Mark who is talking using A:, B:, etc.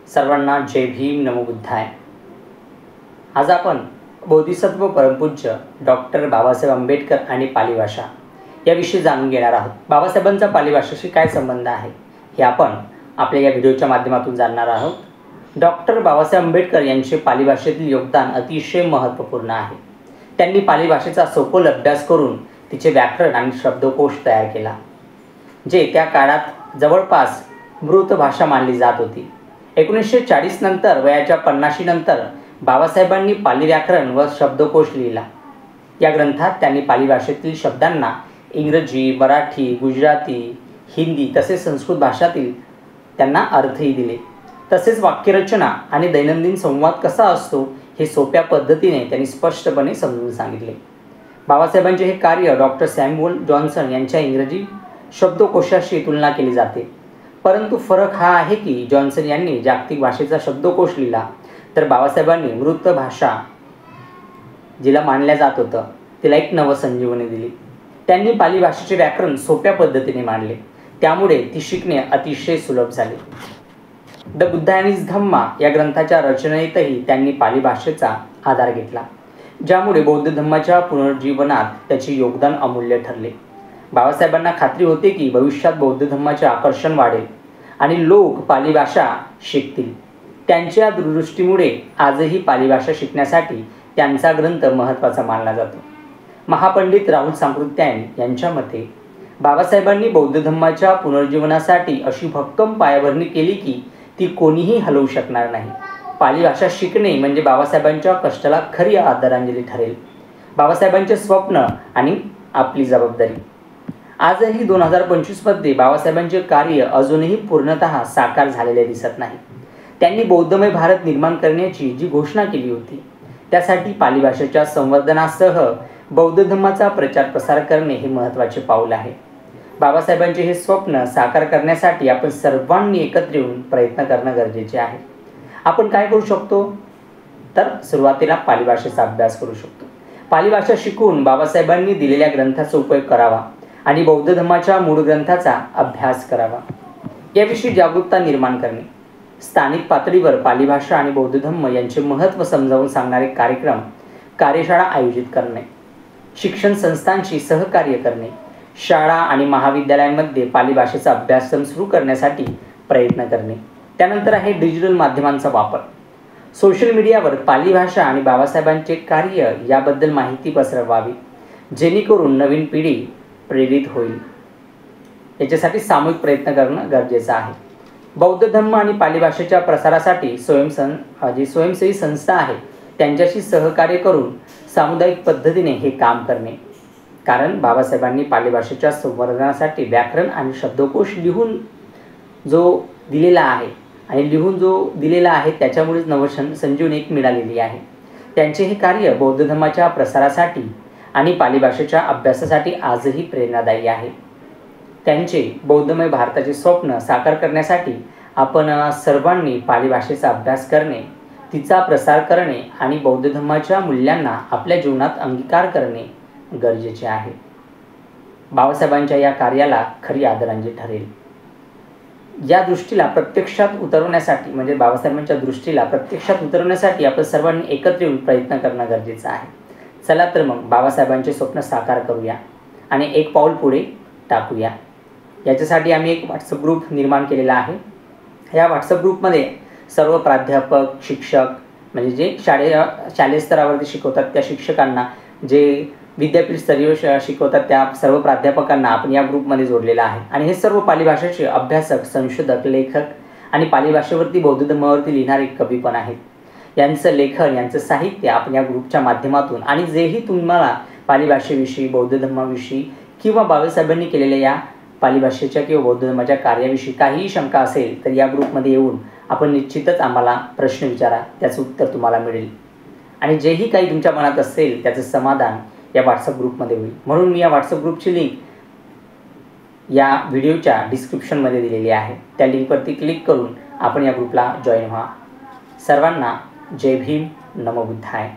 A: सर्वांना जय भीम नमो बुद्धाय। आज आपण बोधिसत्व परमपूज्य डॉक्टर बाबासाहेब आंबेडकर आणि पाली भाषा याविषयी जाणून घेणार आहोत। बाबासाहेबांचा पाली भाषेशी काय संबंध आहे हे आपण आपल्या या व्हिडिओच्या माध्यमातून जाणणार आहोत। डॉक्टर बाबासाहेब आंबेडकर यांचे पाली भाषेतील योगदान अतिशय महत्त्वपूर्ण आहे। त्यांनी पाली भाषेचा सखोल अभ्यास करून तिचे व्याकरण आणि शब्दकोश तयार केला, जे त्या काळात जवळपास मृत भाषा मानली जात होती। 1940 नंतर वयाच्या 50 नंतर बाबासाहेबांनी पाली व्याकरण व शब्दकोश लिहिला। या ग्रंथात त्यांनी पाली भाषेतील शब्दांना इंग्रजी, मराठी, गुजराती, हिंदी तसेच संस्कृत भाषातील त्यांना अर्थही दिले। तसेच वाक्यरचना आणि दैनंदिन संवाद कसा असतो हे सोप्या पद्धतीने त्यांनी स्पष्टपणे समजून सांगितले। बाबासाहेबांचे हे कार्य डॉक्टर सॅम्युअल जॉन्सन यांच्या इंग्रजी शब्दकोशाशी तुलना केली जाते, परंतु फरक हा आहे की जॉन्सन यांनी जागतिक भाषेचा शब्दकोश लिहिला, तर बाबासाहेबांनी मृत भाषा जिला मानल्या जात होतं तिला एक नवसंजीवनी दिली। त्यांनी पाली भाषेचे व्याकरण सोप्या पद्धतीने मांडले, त्यामुळे ती शिकणे अतिशय सुलभ झाले। द बुद्धा अँड हिज धम्मा या ग्रंथाच्या रचनेतही त्यांनी पाली भाषेचा आधार घेतला, ज्यामुळे बौद्ध धम्माच्या पुनर्जीवनात त्याचे योगदान अमूल्य ठरले। बाबासाहेबांना खात्री होती की भविष्यात बौद्ध धम्माचे आकर्षण वाढेल आणि लोक पाली भाषा शिकतील। त्यांच्या दूरदृष्टीमुळे आजही पाली भाषा शिकण्यासाठी त्यांचा ग्रंथ महत्त्वाचा मानला जातो। महापंडित राहुल सांकृत्यायन यांच्या मते बाबासाहेबांनी बौद्ध धम्माच्या पुनर्जीवनासाठी अशी भक्कम पायाभरणी केली की ती कोणीही हलवू शकणार नाही। पाली भाषा शिकणे म्हणजे बाबासाहेबांच्या कष्टाला खरी आदरांजली ठरेल, बाबासाहेबांचे स्वप्न आणि आपली जबाबदारी। आजही 2025 मध्ये बाबासाहेबांचे कार्य अजूनही पूर्णतः साकार झालेले दिसत नाही। त्यांनी बौद्धमय भारत निर्माण करण्याची जी घोषणा केली होती, त्यासाठी पाली भाषेच्या संवर्धनासह बौद्ध धम्माचा प्रचार प्रसार करणे हे महत्त्वाचे पाऊल आहे। बाबासाहेबांचे हे स्वप्न साकार करण्यासाठी आपण सर्वांनी एकत्र येऊन प्रयत्न करणं गरजेचे आहे। आपण काय करू शकतो? तर सुरुवातीला पाली भाषेचा अभ्यास करू शकतो। पाली भाषा शिकून बाबासाहेबांनी दिलेल्या ग्रंथाचा उपयोग करावा आणि बौद्ध धम्माच्या मूळ ग्रंथाचा अभ्यास करावा। याविषयी जागरूकता निर्माण करणे, स्थानिक पातळीवर पाली भाषा आणि बौद्ध धम्म यांचे महत्त्व समजावून सांगणारे कार्यक्रम, कार्यशाळा आयोजित करणे, शिक्षण संस्थांशी सहकार्य करणे, शाळा आणि महाविद्यालयांमध्ये पाली भाषेचा अभ्यासक्रम सुरू करण्यासाठी प्रयत्न करणे। त्यानंतर आहे डिजिटल माध्यमांचा वापर। सोशल मीडियावर पाली भाषा आणि बाबासाहेबांचे कार्य याबद्दल माहिती पसरवावी, जेणेकरून नवीन पिढी प्रेरित होईल। याच्यासाठी सामूहिक प्रयत्न करणं गरजेचं आहे। बौद्ध धम्म आणि पाली भाषेच्या प्रसारासाठी स्वयंसेवी संस्था आहे त्यांच्याशी सहकार्य करून सामुदायिक पद्धतीने हे काम करणे, कारण बाबासाहेबांनी पाली भाषेच्या संवर्धनासाठी व्याकरण आणि शब्दकोश लिहून जो दिलेला आहे त्याच्यामुळेच नवसंजीवनी एक मिळालेली आहे। त्यांचे हे कार्य बौद्ध धम्माच्या प्रसारासाठी आणि पाली भाषेच्या अभ्यासासाठी आजही प्रेरणादायी आहे। त्यांचे बौद्धमय भारताचे स्वप्न साकार करण्यासाठी आपण सर्वांनी पाली भाषेचा अभ्यास करणे, तिचा प्रसार करणे आणि बौद्ध धम्माच्या मूल्यांना आपल्या जीवनात अंगीकार करणे गरजेचे आहे। बाबासाहेबांच्या या कार्याला खरी आदरांजली ठरेल। या दृष्टीला प्रत्यक्षात उतरवण्यासाठी बाबासाहेबांच्या दृष्टीला प्रत्यक्षात उतरवण्यासाठी आपण सर्वांनी एकत्र येऊन प्रयत्न करणं गरजेचं आहे। चला तर मग बाबासाहेबांचे स्वप्न साकार करूया आणि एक पाऊल पुढे टाकूया। याच्यासाठी आम्ही एक व्हॉट्सअप ग्रुप निर्माण केलेला आहे। या व्हॉट्सअप ग्रुपमध्ये सर्व प्राध्यापक, शिक्षक जे शालेय स्तरावरती शिकवतात त्या शिक्षकांना, जे विद्यापीठ स्तरीय शिकवतात त्या सर्व प्राध्यापकांना आपण या ग्रुपमध्ये जोडलेला आहे। आणि हे सर्व पाली भाषेचे अभ्यासक, संशोधक, लेखक आणि पाली भाषेवरती बौद्ध धम्मावरती लिहिणारे कवी पण आहेत। यांचं लेखन, यांचं साहित्य आपण या ग्रुपच्या माध्यमातून आणि जेही तुम्हाला पाली भाषेविषयी, बौद्ध धम्माविषयी किंवा बाबासाहेबांनी केलेल्या या पाली भाषेच्या किंवा बौद्ध धम्माच्या कार्याविषयी काहीही शंका असेल तर या ग्रुपमध्ये येऊन आपण निश्चितच आम्हाला प्रश्न विचारा, त्याचं उत्तर तुम्हाला मिळेल। आणि जेही काही तुमच्या मनात असेल त्याचं समाधान या व्हॉट्सअप ग्रुपमध्ये होईल। म्हणून मी या व्हॉट्सअप ग्रुपची लिंक या व्हिडिओच्या डिस्क्रिप्शनमध्ये दिलेली आहे। त्या लिंकवरती क्लिक करून आपण या ग्रुपला जॉईन व्हा। सर्वांना जय भीम नमो बुद्धाय।